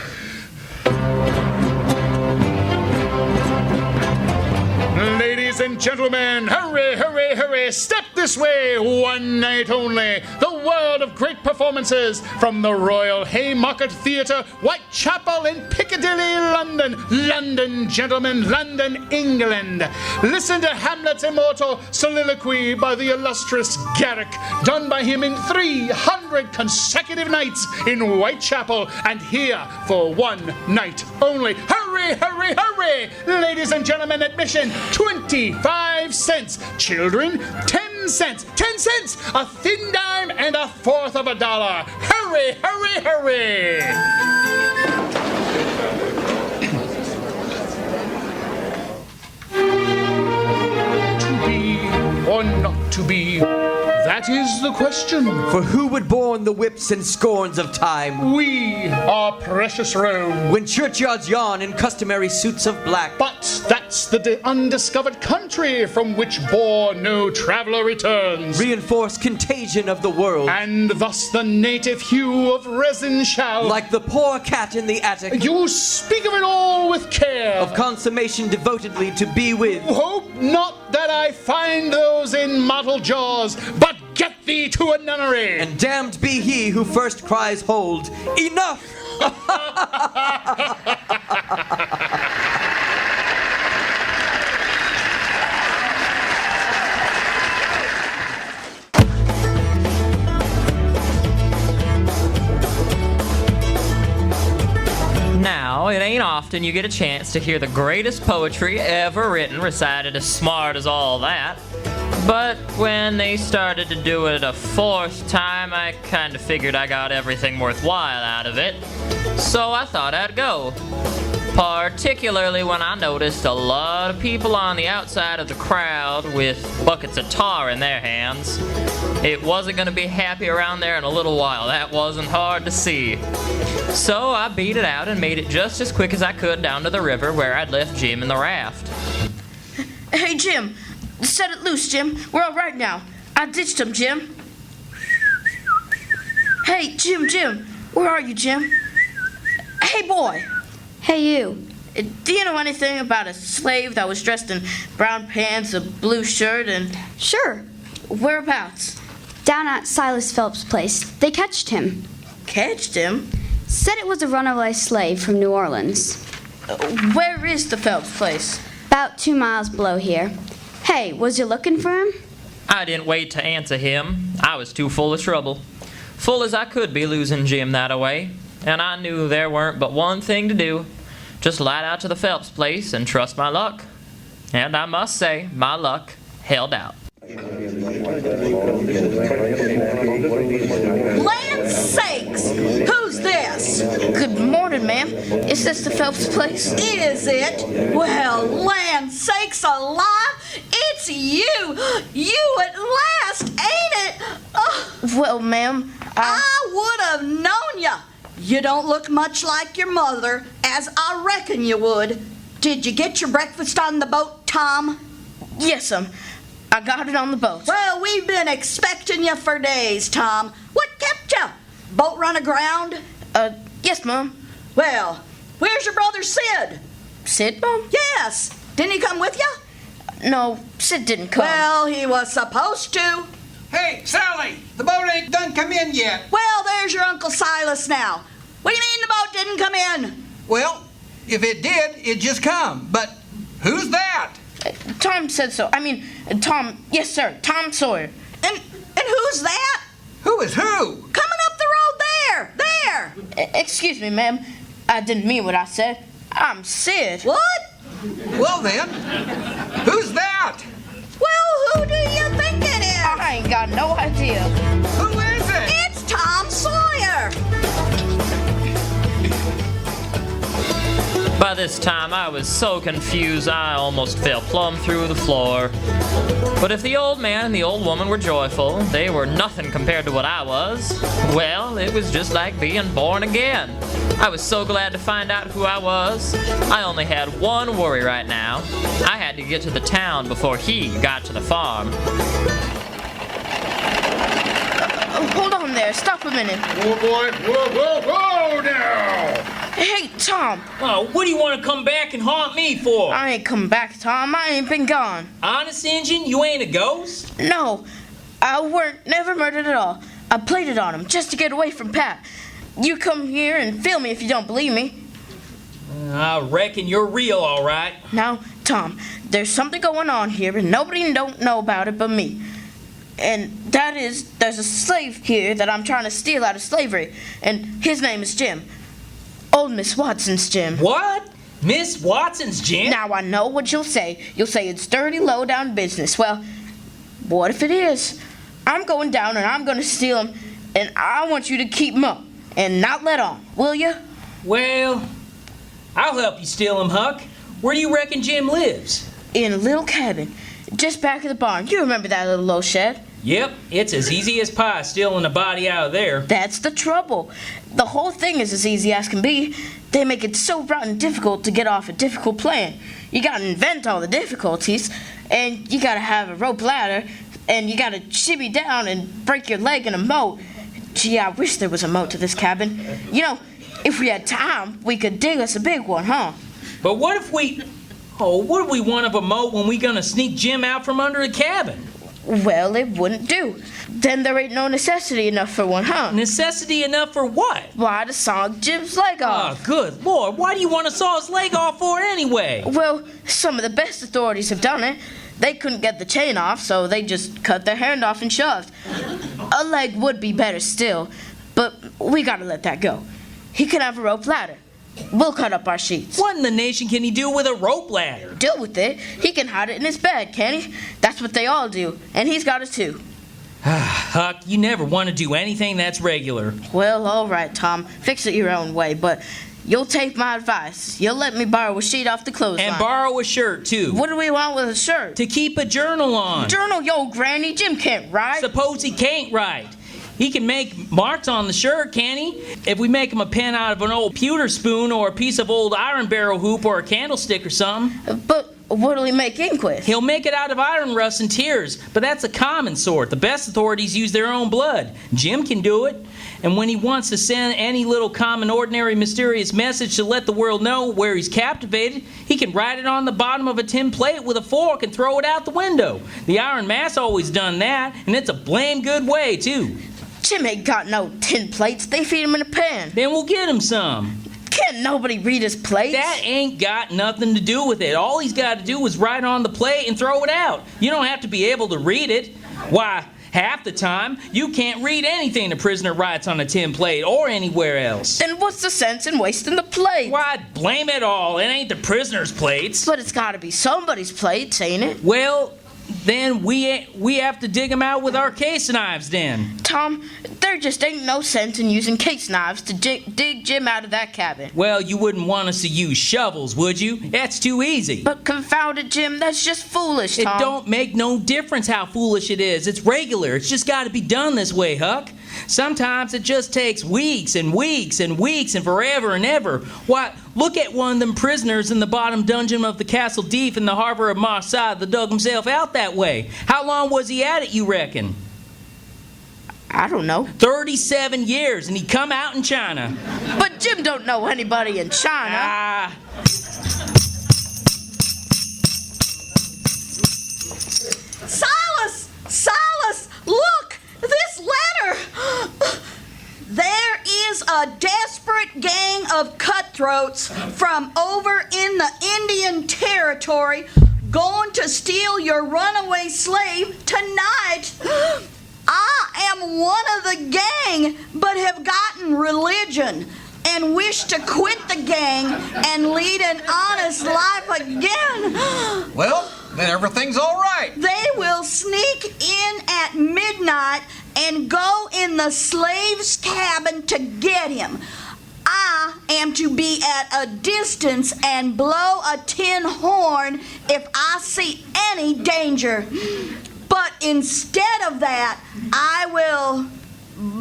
Ladies and gentlemen, hurry, hurry, hurry, step this way, one night only. The world of great performances from the Royal Haymarket Theatre, Whitechapel in Piccadilly, London. London, London, gentlemen, London, England. Listen to Hamlet's immortal soliloquy by the illustrious Garrick, done by him in 300 consecutive nights in Whitechapel, and here for one night only. Hurry, hurry, hurry! Ladies and gentlemen, admission 25 cents. Children, 10 cents. 10 cents! A thin dime and a fourth of a dollar. Hurry, hurry, hurry! To be or not to be? That is the question. For who would borne the whips and scorns of time? We are precious Rome. When churchyards yawn in customary suits of black. But that's the undiscovered country from which bore no traveler returns. Reinforced contagion of the world. And thus the native hue of resin shall. Like the poor cat in the attic. You speak of it all with care. Of consummation devotedly to be with. Hope not that I find those in mottled jaws, but get thee to a nunnery. And damned be he who first cries, hold, enough! Now, it ain't often you get a chance to hear the greatest poetry ever written recited as smart as all that. But when they started to do it a fourth time, I kind of figured I got everything worthwhile out of it. So I thought I'd go. Particularly when I noticed a lot of people on the outside of the crowd with buckets of tar in their hands. It wasn't going to be happy around there in a little while. That wasn't hard to see. So I beat it out and made it just as quick as I could down to the river where I'd left Jim in the raft. Hey, Jim. Set it loose, Jim. We're all right now. I ditched him, Jim. Hey, Jim. Where are you, Jim? Hey, boy. Hey, you. Do you know anything about a slave that was dressed in brown pants, a blue shirt, and... Sure. Whereabouts? Down at Silas Phelps' place. They catched him. Catched him? Said it was a runaway slave from New Orleans. Where is the Phelps place? About 2 miles below here. Hey, was you looking for him? I didn't wait to answer him. I was too full of trouble. Full as I could be losing Jim that away. And I knew there weren't but one thing to do. Just light out to the Phelps place and trust my luck. And I must say, my luck held out. Land's sakes! Who's this? Good morning, ma'am. Is this the Phelps place? Is it? Well, land's sakes alive! It's you! You at last, ain't it? Oh, Well, ma'am, I would have known ya. You don't look much like your mother, as I reckon you would. Did you get your breakfast on the boat, Tom? Yes, I got it on the boat. Well, we've been expecting you for days, Tom. What kept you? Boat run aground? Yes, Mom. Well, where's your brother Sid? Sid, Mom? Yes. Didn't he come with you? No, Sid didn't come. Well, he was supposed to. Hey, Sally, the boat ain't done come in yet. Well, there's your Uncle Silas now. What do you mean the boat didn't come in? Well, if it did, it just come. But who's that? Tom said so. I mean, Tom, yes, sir, Tom Sawyer. And who's that? Who is who? Coming up the road there. Excuse me, ma'am. I didn't mean what I said. I'm Sid. What? Well then, who's that? Well, who do you think it is? I ain't got no idea. Who is it? It's Tom Sawyer. By this time, I was so confused I almost fell plumb through the floor. But if the old man and the old woman were joyful, they were nothing compared to what I was. Well, it was just like being born again. I was so glad to find out who I was. I only had one worry right now. I had to get to the town before he got to the farm. Hold on there. Stop a minute. Whoa, boy. Whoa now. Hey, Tom. Oh, what do you want to come back and haunt me for? I ain't come back, Tom. I ain't been gone. Honest, Injun? You ain't a ghost? No. I weren't never murdered at all. I played it on him just to get away from Pat. You come here and film me if you don't believe me. I reckon you're real, all right. Now, Tom, there's something going on here, and nobody don't know about it but me. And that is, there's a slave here that I'm trying to steal out of slavery, and his name is Jim. Old Miss Watson's Jim. What? Miss Watson's Jim? Now, I know what you'll say. You'll say it's dirty, low-down business. Well, what if it is? I'm going down, and I'm going to steal him, and I want you to keep him up and not let on, will you? Well, I'll help you steal him, Huck. Where do you reckon Jim lives? In a little cabin, just back of the barn. You remember that little low shed? Yep, it's as easy as pie stealing a body out of there. That's the trouble. The whole thing is as easy as can be. They make it so rotten difficult to get off a difficult plan. You gotta invent all the difficulties, and you gotta have a rope ladder, and you gotta shimmy down and break your leg in a moat. Gee, I wish there was a moat to this cabin. You know, if we had time, we could dig us a big one, huh? But what if we want of a moat when we gonna sneak Jim out from under the cabin? Well, it wouldn't do. Then there ain't no necessity enough for one, huh? Necessity enough for what? Why, to saw Jim's leg off. Oh, good Lord, why do you want to saw his leg off for anyway? Well, some of the best authorities have done it. They couldn't get the chain off, so they just cut their hand off and shoved. A leg would be better still, but we gotta let that go. He can have a rope ladder. We'll cut up our sheets. What in the nation can he do with a rope ladder? Deal with it. He can hide it in his bed, can't he? That's what they all do, and he's got it too. Huck, you never want to do anything that's regular. Well, all right, Tom. Fix it your own way, but you'll take my advice. You'll let me borrow a sheet off the clothesline. And borrow a shirt, too. What do we want with a shirt? To keep a journal on. Journal? Yo, Granny, Jim can't write. Suppose he can't write. He can make marks on the shirt, can't he? If we make him a pen out of an old pewter spoon or a piece of old iron barrel hoop or a candlestick or something. But what'll he make ink with? He'll make it out of iron rust and tears, but that's a common sort. The best authorities use their own blood. Jim can do it. And when he wants to send any little common, ordinary, mysterious message to let the world know where he's captivated, he can write it on the bottom of a tin plate with a fork and throw it out the window. The Iron Mass always done that, and it's a blame good way, too. Jim ain't got no tin plates. They feed him in a pan. Then we'll get him some. Can't nobody read his plates? That ain't got nothing to do with it. All he's got to do is write on the plate and throw it out. You don't have to be able to read it. Why, half the time, you can't read anything the prisoner writes on a tin plate or anywhere else. Then what's the sense in wasting the plate? Why, blame it all. It ain't the prisoner's plates. But it's got to be somebody's plates, ain't it? Well, then we have to dig them out with our case knives then. Tom, there just ain't no sense in using case knives to dig Jim out of that cabin. Well, you wouldn't want us to use shovels, would you? That's too easy. But confound it, Jim, that's just foolish, Tom. It don't make no difference how foolish it is. It's regular. It's just got to be done this way, Huck. Sometimes it just takes weeks and weeks and weeks and forever and ever. Why, look at one of them prisoners in the bottom dungeon of the Castle Deep in the harbor of Marseille that dug himself out that way. How long was he at it, you reckon? I don't know. 37 years, and he come out in China. But Jim don't know anybody in China. Silas! Silas! Look! This letter! There is a desperate gang of cutthroats from over in the Indian Territory going to steal your runaway slave tonight. I am one of the gang, but have gotten religion and wish to quit the gang and lead an honest life again. Well, then everything's all right. They will sneak in at midnight and go in the slave's cabin to get him. I am to be at a distance and blow a tin horn if I see any danger. But instead of that, I will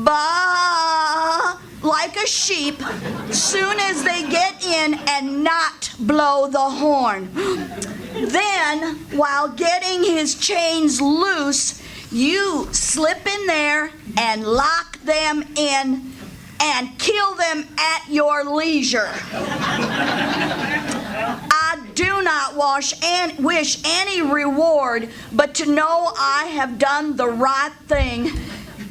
baa like a sheep soon as they get in and not blow the horn. Then, while getting his chains loose, you slip in there and lock them in and kill them at your leisure. I do not wish any reward, but to know I have done the right thing.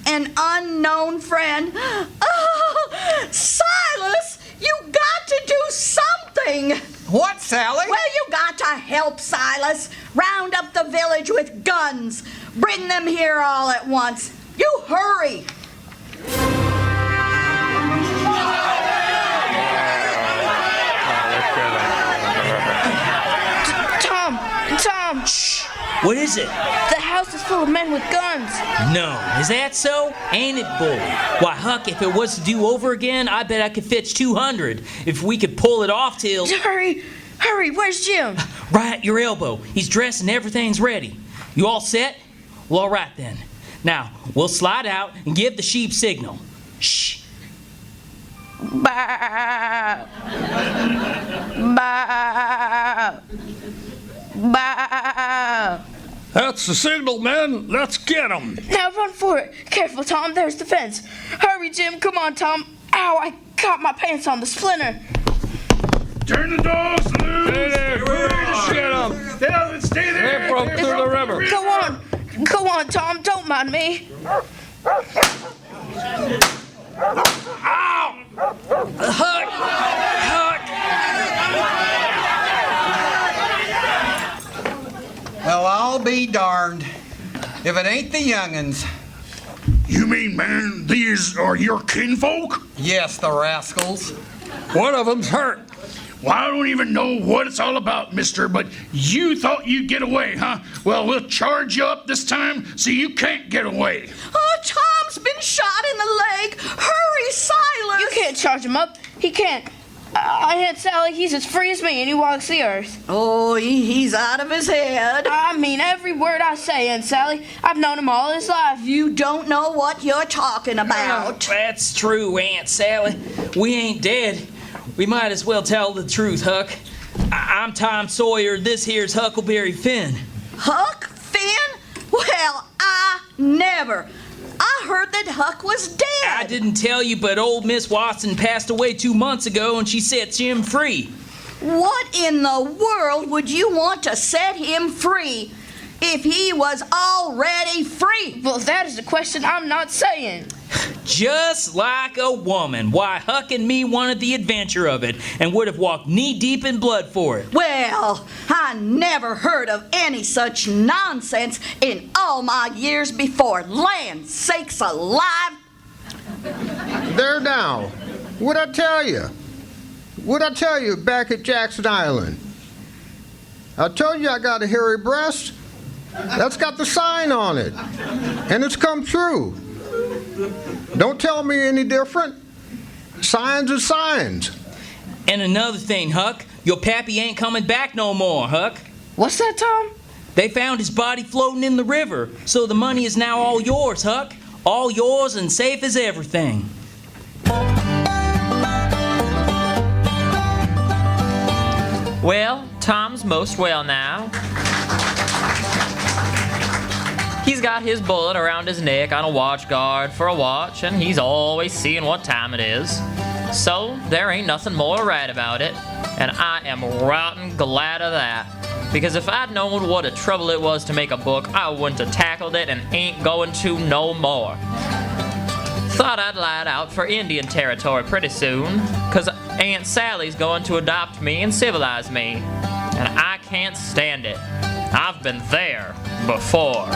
An unknown friend. Oh, Silas, you got to do something. doing? What, Sally? Well, you got to help Silas. Round up the village with guns. Bring them here all at once. You hurry. Tom! Shh! What is it? The house is full of men with guns. No. Is that so? Ain't it bully? Why, Huck, if it was to do over again, I bet I could fetch 200. If we could pull it off till... Hurry! Where's Jim? Right at your elbow. He's dressed and everything's ready. You all set? Well, all right then. Now, we'll slide out and give the sheep signal. Shh. Bah! Bah! Bah! That's the signal, men. Let's get them. Now run for it. Careful, Tom. There's the fence. Hurry, Jim. Come on, Tom. Ow, I caught my pants on the splinter. Turn the dogs loose! Stay there. Get them. Stay there! They broke through the river. Go on, Tom. Don't mind me. Ow! Huck! Well, I'll be darned if it ain't the young'uns. You mean, man, these are your kinfolk? Yes, the rascals. One of them's hurt. Well, I don't even know what it's all about, mister, but you thought you'd get away, huh? Well, we'll charge you up this time so you can't get away. Oh, Tom's been shot in the leg. Hurry, Silas. You can't charge him up. He can't. I had Sally. He's as free as me, and he walks the earth. Oh, he's out of his head. I mean every word I say, Aunt Sally. I've known him all his life. You don't know what you're talking about. That's true, Aunt Sally. We ain't dead. We might as well tell the truth, Huck. I'm Tom Sawyer. This here's Huckleberry Finn. Huck Finn? Well, I never. I heard that Huck was dead. I didn't tell you, but old Miss Watson passed away 2 months ago, and she set Jim free. What in the world would you want to set him free if he was already free? Well, that is a question I'm not saying. Just like a woman. Why, Huck and me wanted the adventure of it and would have walked knee-deep in blood for it. Well, I never heard of any such nonsense in all my years before. Land sakes alive! There now. What'd I tell you? What'd I tell you back at Jackson Island? I told you I got a hairy breast. That's got the sign on it. And it's come true. Don't tell me any different. Signs are signs. And another thing, Huck, your pappy ain't coming back no more, Huck. What's that, Tom? They found his body floating in the river, so the money is now all yours, Huck. All yours and safe as everything. Well, Tom's most well now. He's got his bullet around his neck on a watch guard for a watch, and he's always seeing what time it is. So there ain't nothing more to write about it, and I am rotten glad of that. Because if I'd known what a trouble it was to make a book, I wouldn't have tackled it and ain't going to no more. Thought I'd light out for Indian territory pretty soon, 'cause Aunt Sally's going to adopt me and civilize me, and I can't stand it. I've been there before.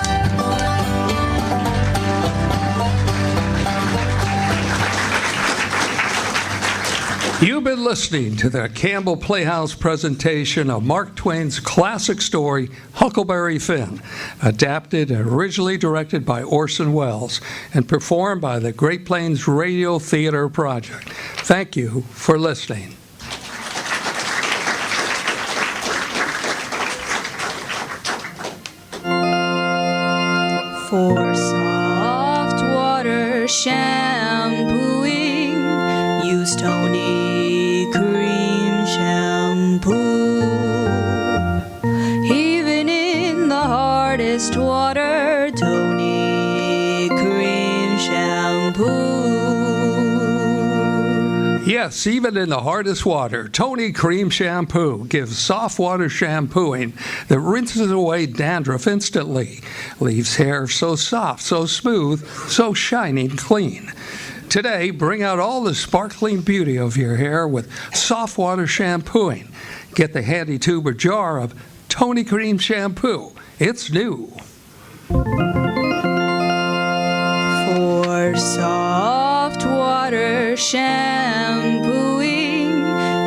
You've been listening to the Campbell Playhouse presentation of Mark Twain's classic story, Huckleberry Finn, adapted and originally directed by Orson Welles and performed by the Great Plains Radio Theater Project. Thank you for listening. For soft water shampooing, use Tony Cream Shampoo. Even in the hardest water, Tony Cream Shampoo. Yes, even in the hardest water, Tony Cream Shampoo gives soft water shampooing that rinses away dandruff instantly, leaves hair so soft, so smooth, so shiny and clean. Today, bring out all the sparkling beauty of your hair with soft water shampooing. Get the handy tube or jar of Tony Cream shampoo. It's new. For soft water shampooing,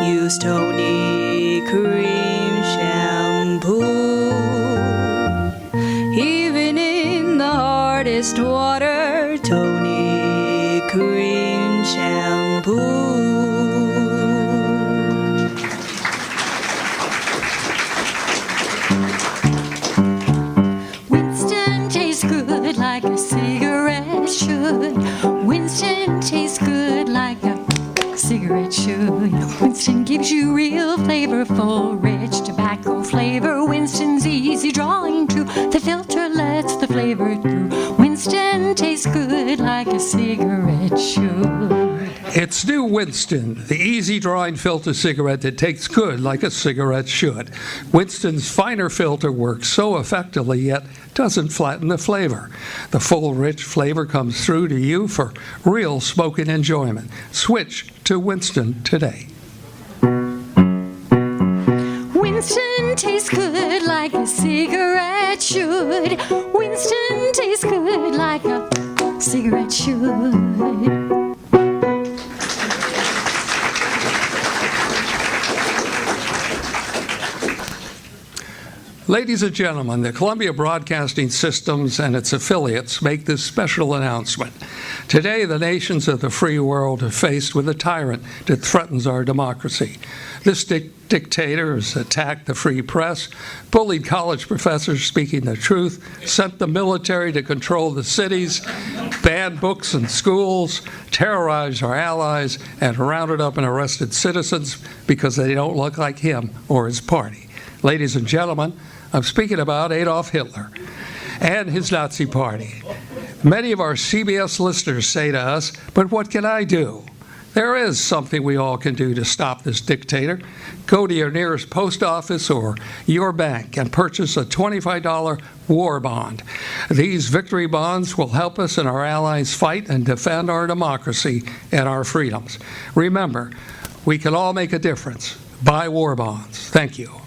use Tony Cream shampoo. Even in the hardest water, Tony Cream shampoo. Winston tastes good like a cigarette should. Winston tastes good like a cigarette should. Winston gives you real flavorful, rich tobacco flavor. Winston's easy drawing too. The filter lets the flavor through. Winston tastes good like a cigarette should. It's new Winston, the easy drawing filter cigarette that tastes good like a cigarette should. Winston's finer filter works so effectively yet doesn't flatten the flavor. The full rich flavor comes through to you for real smoking enjoyment. Switch to Winston today. Winston tastes good like a cigarette should. Winston tastes good like a cigarette should. Ladies and gentlemen, the Columbia Broadcasting Systems and its affiliates make this special announcement. Today, the nations of the free world are faced with a tyrant that threatens our democracy. This dictator has attacked the free press, bullied college professors speaking the truth, sent the military to control the cities, banned books in schools, terrorized our allies, and rounded up and arrested citizens because they don't look like him or his party. Ladies and gentlemen, I'm speaking about Adolf Hitler and his Nazi party. Many of our CBS listeners say to us, but what can I do? There is something we all can do to stop this dictator. Go to your nearest post office or your bank and purchase a $25 war bond. These victory bonds will help us and our allies fight and defend our democracy and our freedoms. Remember, we can all make a difference. Buy war bonds. Thank you.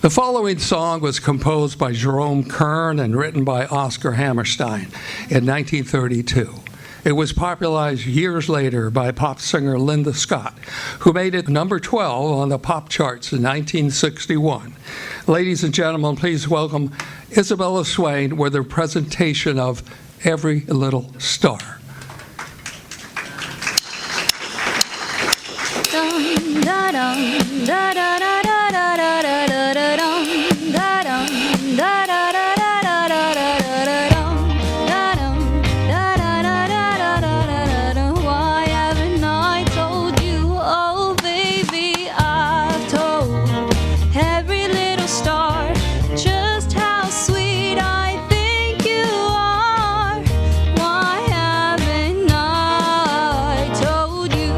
The following song was composed by Jerome Kern and written by Oscar Hammerstein in 1932. It was popularized years later by pop singer Linda Scott, who made it number 12 on the pop charts in 1961. Ladies and gentlemen, please welcome Isabella Swain with her presentation of Every Little Star. Dum, da, dum, da, da, da, da, da, da, da, da, da, dum, da, dum, da, da, da, da, da, da, da, da, dum, da, dum, da, da, da, da, da, da, da, da. Why haven't I told you? Oh, baby, I've told every little star just how sweet I think you are. Why haven't I told you?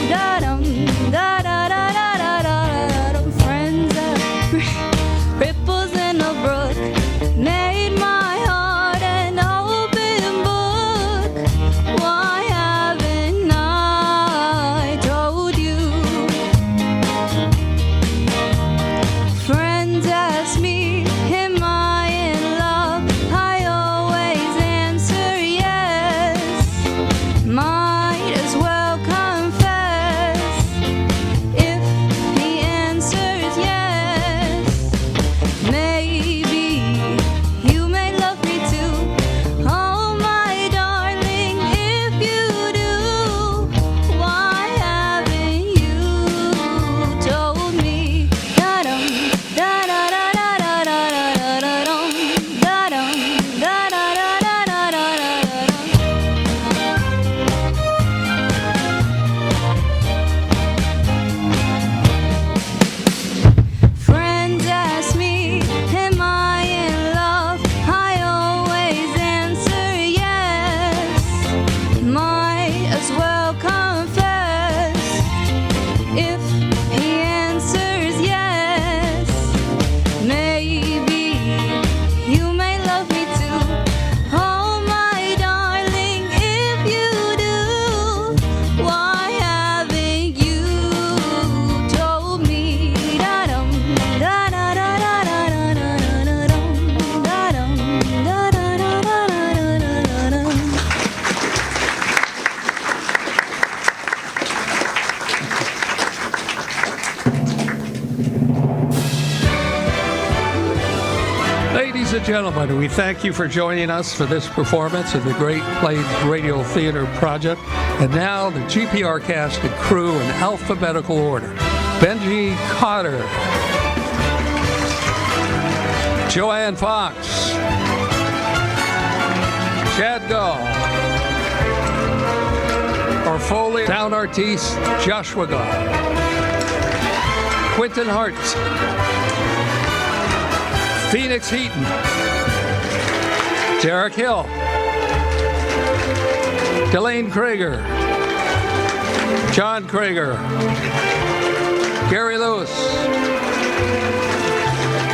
Da, dum, da, da, da, da, da, da, dum. and gentlemen, we thank you for joining us for this performance of the Great Plains Radio Theater Project. And now the GPR cast and crew in alphabetical order. Benji Cotter, Joanne Fox, Chad Gall, our Foley sound artist, Joshua Gall, Quentin Hart, Phoenix Heaton, Derek Hill, Delane Krager, John Krager, Gary Lewis,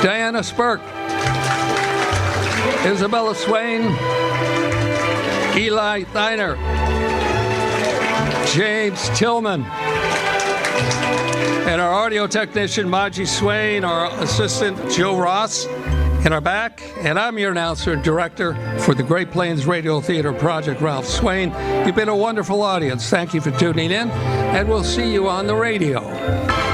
Diana Spurk, Isabella Swain, Eli Thiner, James Tillman, and our audio technician, Maji Swain, our assistant, Joe Ross, in our back. And I'm your announcer and director for the Great Plains Radio Theater Project, Ralph Swain. You've been a wonderful audience. Thank you for tuning in, and we'll see you on the radio.